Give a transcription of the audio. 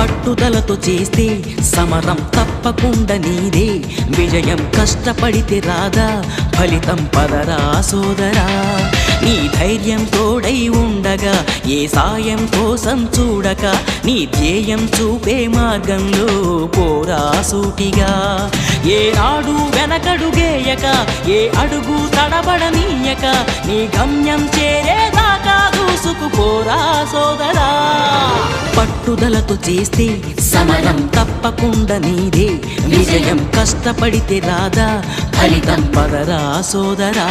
పట్టుదలతో చేస్తే సమరం తప్పకుండా నీదే, విజయం కష్టపడితే రాదా ఫలితం పదరా సోదరా. నీ ధైర్యం తోడై ఉండగా ఏ సాయం కోసం చూడక, నీ ధ్యేయం చూపే మార్గంలో పోరా సూటిగా. ఏ నాడు వెనకడుగేయక, ఏ అడుగు తడబడనీయక, నీ గమ్యం చేరేదాకా దూసుకుపోరా సోదరా. పట్టుదలతో చేస్తే సమరం తప్పకుండా నీదే, విజయం కష్టపడితే రాదా ఫలితం పదరా సోదరా.